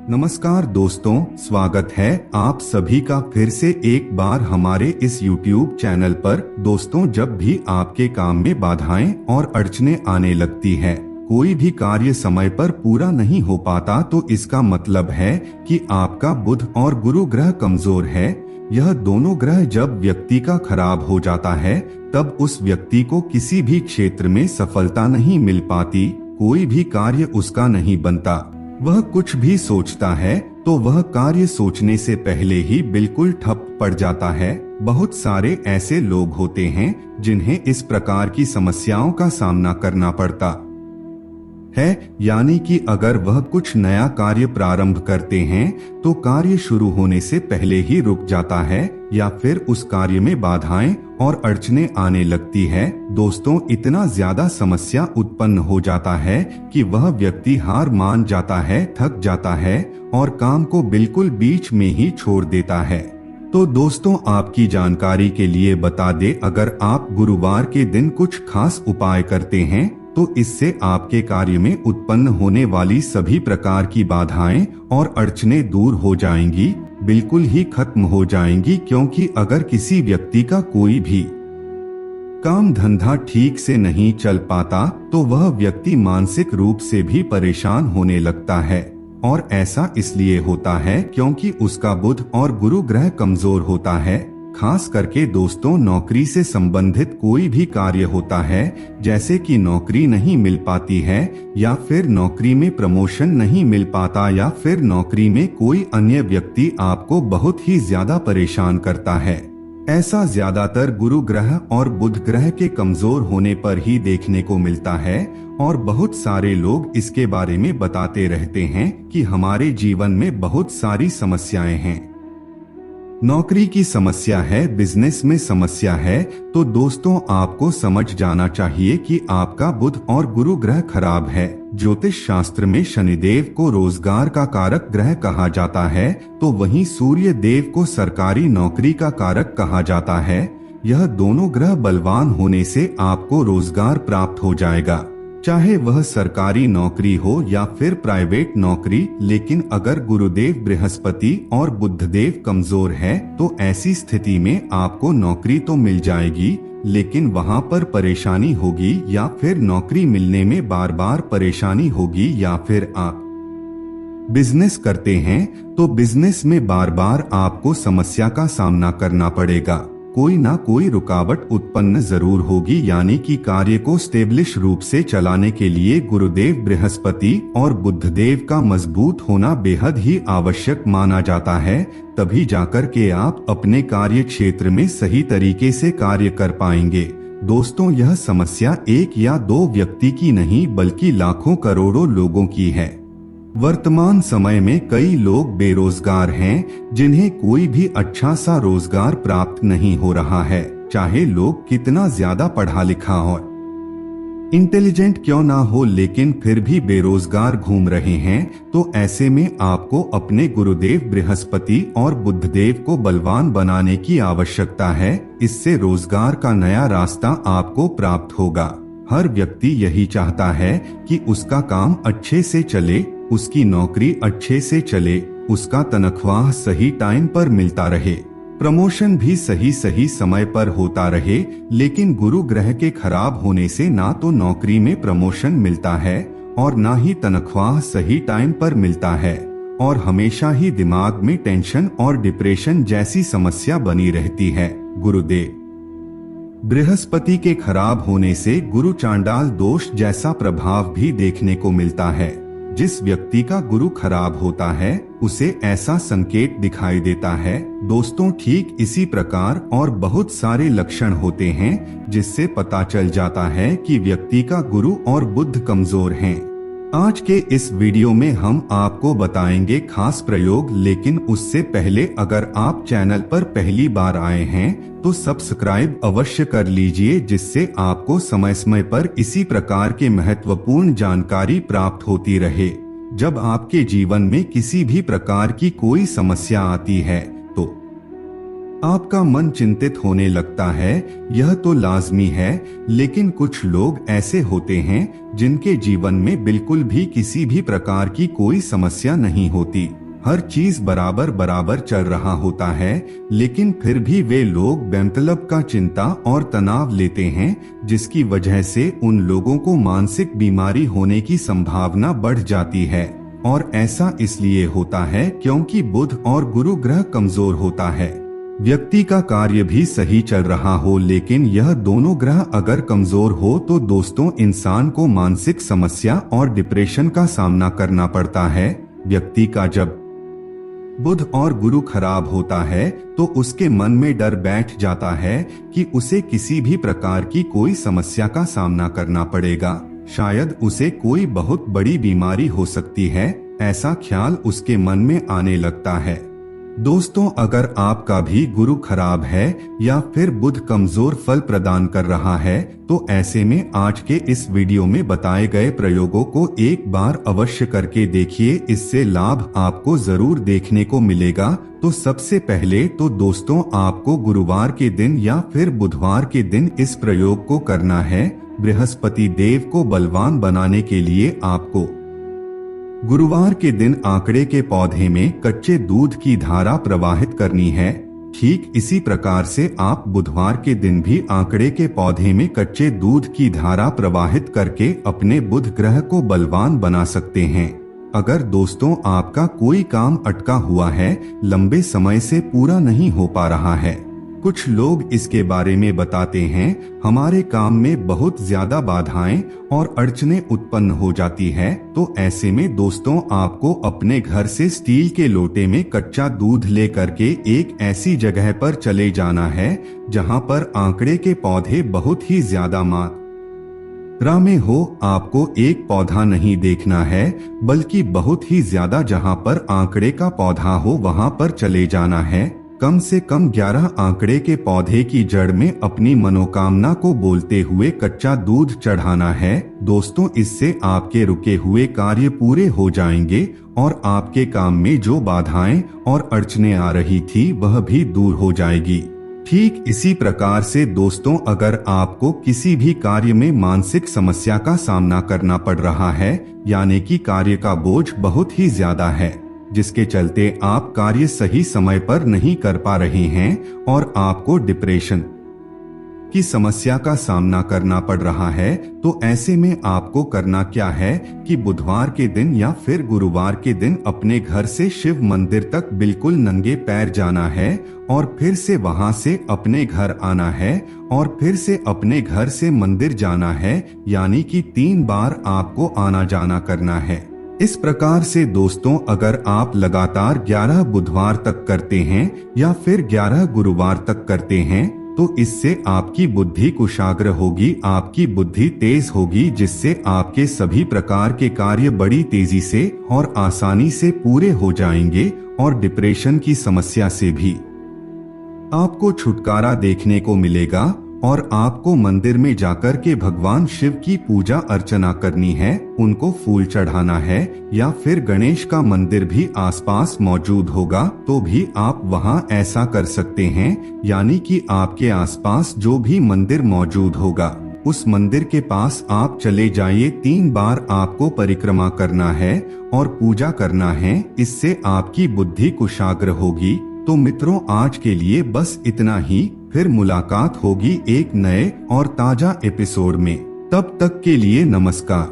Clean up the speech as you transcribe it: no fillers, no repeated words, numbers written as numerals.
नमस्कार दोस्तों, स्वागत है आप सभी का फिर से एक बार हमारे इस YouTube चैनल पर। दोस्तों, जब भी आपके काम में बाधाएं और अड़चनें आने लगती है, कोई भी कार्य समय पर पूरा नहीं हो पाता, तो इसका मतलब है कि आपका बुध और गुरु ग्रह कमजोर है। यह दोनों ग्रह जब व्यक्ति का खराब हो जाता है, तब उस व्यक्ति को किसी भी क्षेत्र में सफलता नहीं मिल पाती, कोई भी कार्य उसका नहीं बनता। वह कुछ भी सोचता है तो वह कार्य सोचने से पहले ही बिल्कुल ठप पड़ जाता है। बहुत सारे ऐसे लोग होते हैं जिन्हें इस प्रकार की समस्याओं का सामना करना पड़ता है, यानी कि अगर वह कुछ नया कार्य प्रारंभ करते हैं तो कार्य शुरू होने से पहले ही रुक जाता है, या फिर उस कार्य में बाधाएं और अड़चनें आने लगती है। दोस्तों, इतना ज्यादा समस्या उत्पन्न हो जाता है कि वह व्यक्ति हार मान जाता है, थक जाता है और काम को बिल्कुल बीच में ही छोड़ देता है। तो दोस्तों, आपकी जानकारी के लिए बता दे, अगर आप गुरुवार के दिन कुछ खास उपाय करते हैं तो इससे आपके कार्य में उत्पन्न होने वाली सभी प्रकार की बाधाएं और अड़चनें दूर हो जाएंगी, बिल्कुल ही खत्म हो जाएंगी। क्योंकि अगर किसी व्यक्ति का कोई भी काम धंधा ठीक से नहीं चल पाता तो वह व्यक्ति मानसिक रूप से भी परेशान होने लगता है, और ऐसा इसलिए होता है क्योंकि उसका बुध और गुरु ग्रह कमजोर होता है। खास करके दोस्तों, नौकरी से संबंधित कोई भी कार्य होता है, जैसे कि नौकरी नहीं मिल पाती है, या फिर नौकरी में प्रमोशन नहीं मिल पाता, या फिर नौकरी में कोई अन्य व्यक्ति आपको बहुत ही ज्यादा परेशान करता है। ऐसा ज्यादातर गुरु ग्रह और बुध ग्रह के कमजोर होने पर ही देखने को मिलता है, और बहुत सारे लोग इसके बारे में बताते रहते हैं कि हमारे जीवन में बहुत सारी समस्याएं हैं। नौकरी की समस्या है, बिजनेस में समस्या है। तो दोस्तों, आपको समझ जाना चाहिए कि आपका बुध और गुरु ग्रह खराब है। ज्योतिष शास्त्र में शनिदेव को रोजगार का कारक ग्रह कहा जाता है, तो वहीं सूर्य देव को सरकारी नौकरी का कारक कहा जाता है। यह दोनों ग्रह बलवान होने से आपको रोजगार प्राप्त हो जाएगा, चाहे वह सरकारी नौकरी हो या फिर प्राइवेट नौकरी। लेकिन अगर गुरुदेव बृहस्पति और बुधदेव कमजोर है तो ऐसी स्थिति में आपको नौकरी तो मिल जाएगी, लेकिन वहां पर परेशानी होगी, या फिर नौकरी मिलने में बार बार परेशानी होगी। या फिर आप बिजनेस करते हैं तो बिजनेस में बार बार आपको समस्या का सामना करना पड़ेगा, कोई ना कोई रुकावट उत्पन्न जरूर होगी। यानी कि कार्य को स्टेब्लिश रूप से चलाने के लिए गुरुदेव बृहस्पति और बुधदेव का मजबूत होना बेहद ही आवश्यक माना जाता है। तभी जाकर के आप अपने कार्य क्षेत्र में सही तरीके से कार्य कर पाएंगे। दोस्तों, यह समस्या एक या दो व्यक्ति की नहीं बल्कि लाखों करोड़ों लोगों की है। वर्तमान समय में कई लोग बेरोजगार हैं, जिन्हें कोई भी अच्छा सा रोजगार प्राप्त नहीं हो रहा है, चाहे लोग कितना ज्यादा पढ़ा लिखा हो, इंटेलिजेंट क्यों ना हो, लेकिन फिर भी बेरोजगार घूम रहे हैं। तो ऐसे में आपको अपने गुरुदेव बृहस्पति और बुधदेव को बलवान बनाने की आवश्यकता है। इससे रोजगार का नया रास्ता आपको प्राप्त होगा। हर व्यक्ति यही चाहता है कि उसका काम अच्छे से चले, उसकी नौकरी अच्छे से चले, उसका तनख्वाह सही टाइम पर मिलता रहे, प्रमोशन भी सही समय पर होता रहे। लेकिन गुरु ग्रह के खराब होने से ना तो नौकरी में प्रमोशन मिलता है और ना ही तनख्वाह सही टाइम पर मिलता है, और हमेशा ही दिमाग में टेंशन और डिप्रेशन जैसी समस्या बनी रहती है। गुरुदेव बृहस्पति के खराब होने से गुरु चांडाल दोष जैसा प्रभाव भी देखने को मिलता है। जिस व्यक्ति का गुरु खराब होता है उसे ऐसा संकेत दिखाई देता है। दोस्तों, ठीक इसी प्रकार और बहुत सारे लक्षण होते हैं जिससे पता चल जाता है कि व्यक्ति का गुरु और बुध कमजोर हैं। आज के इस वीडियो में हम आपको बताएंगे खास प्रयोग, लेकिन उससे पहले अगर आप चैनल पर पहली बार आए हैं तो सब्सक्राइब अवश्य कर लीजिए, जिससे आपको समय समय पर इसी प्रकार के महत्वपूर्ण जानकारी प्राप्त होती रहे। जब आपके जीवन में किसी भी प्रकार की कोई समस्या आती है तो आपका मन चिंतित होने लगता है, यह तो लाजमी है, लेकिन कुछ लोग ऐसे होते हैं जिनके जीवन में बिल्कुल भी किसी भी प्रकार की कोई समस्या नहीं होती। हर चीज बराबर बराबर चल रहा होता है, लेकिन फिर भी वे लोग बेमतलब का चिंता और तनाव लेते हैं, जिसकी वजह से उन लोगों को मानसिक बीमारी होने की संभावना बढ़ जाती है। और ऐसा इसलिए होता है क्योंकि बुध और गुरु ग्रह कमजोर होता है। व्यक्ति का कार्य भी सही चल रहा हो, लेकिन यह दोनों ग्रह अगर कमजोर हो तो दोस्तों इंसान को मानसिक समस्या और डिप्रेशन का सामना करना पड़ता है। व्यक्ति का जब बुध और गुरु खराब होता है तो उसके मन में डर बैठ जाता है कि उसे किसी भी प्रकार की कोई समस्या का सामना करना पड़ेगा, शायद उसे कोई बहुत बड़ी बीमारी हो सकती है, ऐसा ख्याल उसके मन में आने लगता है। दोस्तों, अगर आपका भी गुरु खराब है या फिर बुध कमजोर फल प्रदान कर रहा है, तो ऐसे में आज के इस वीडियो में बताए गए प्रयोगों को एक बार अवश्य करके देखिए, इससे लाभ आपको जरूर देखने को मिलेगा। तो सबसे पहले तो दोस्तों आपको गुरुवार के दिन या फिर बुधवार के दिन इस प्रयोग को करना है। बृहस्पति देव को बलवान बनाने के लिए आपको गुरुवार के दिन आंकड़े के पौधे में कच्चे दूध की धारा प्रवाहित करनी है। ठीक इसी प्रकार से आप बुधवार के दिन भी आंकड़े के पौधे में कच्चे दूध की धारा प्रवाहित करके अपने बुध ग्रह को बलवान बना सकते हैं। अगर दोस्तों आपका कोई काम अटका हुआ है, लंबे समय से पूरा नहीं हो पा रहा है, कुछ लोग इसके बारे में बताते हैं हमारे काम में बहुत ज्यादा बाधाएं और अड़चनें उत्पन्न हो जाती है, तो ऐसे में दोस्तों आपको अपने घर से स्टील के लोटे में कच्चा दूध ले करके एक ऐसी जगह पर चले जाना है जहां पर आंकड़े के पौधे बहुत ही ज्यादा मात्रा में हो। आपको एक पौधा नहीं देखना है, बल्कि बहुत ही ज्यादा जहां पर आंकड़े का पौधा हो वहां पर चले जाना है। कम से कम 11 आंकड़े के पौधे की जड़ में अपनी मनोकामना को बोलते हुए कच्चा दूध चढ़ाना है। दोस्तों, इससे आपके रुके हुए कार्य पूरे हो जाएंगे और आपके काम में जो बाधाएं और अड़चनें आ रही थी वह भी दूर हो जाएगी। ठीक इसी प्रकार से दोस्तों, अगर आपको किसी भी कार्य में मानसिक समस्या का सामना करना पड़ रहा है, यानी कि कार्य का बोझ बहुत ही ज्यादा है, जिसके चलते आप कार्य सही समय पर नहीं कर पा रहे हैं और आपको डिप्रेशन की समस्या का सामना करना पड़ रहा है, तो ऐसे में आपको करना क्या है कि बुधवार के दिन या फिर गुरुवार के दिन अपने घर से शिव मंदिर तक बिल्कुल नंगे पैर जाना है और फिर से वहां से अपने घर आना है और फिर से अपने घर से मंदिर जाना है, यानी कि 3 बार आपको आना जाना करना है। इस प्रकार से दोस्तों अगर आप लगातार 11 बुधवार तक करते हैं या फिर 11 गुरुवार तक करते हैं, तो इससे आपकी बुद्धि कुशाग्र होगी, आपकी बुद्धि तेज होगी, जिससे आपके सभी प्रकार के कार्य बड़ी तेजी से और आसानी से पूरे हो जाएंगे और डिप्रेशन की समस्या से भी आपको छुटकारा देखने को मिलेगा। और आपको मंदिर में जाकर के भगवान शिव की पूजा अर्चना करनी है, उनको फूल चढ़ाना है, या फिर गणेश का मंदिर भी आसपास मौजूद होगा तो भी आप वहां ऐसा कर सकते हैं, यानी कि आपके आसपास जो भी मंदिर मौजूद होगा उस मंदिर के पास आप चले जाइए। 3 बार आपको परिक्रमा करना है और पूजा करना है, इससे आपकी बुद्धि कुशाग्र होगी। तो मित्रों, आज के लिए बस इतना ही, फिर मुलाकात होगी एक नए और ताजा एपिसोड में। तब तक के लिए नमस्कार।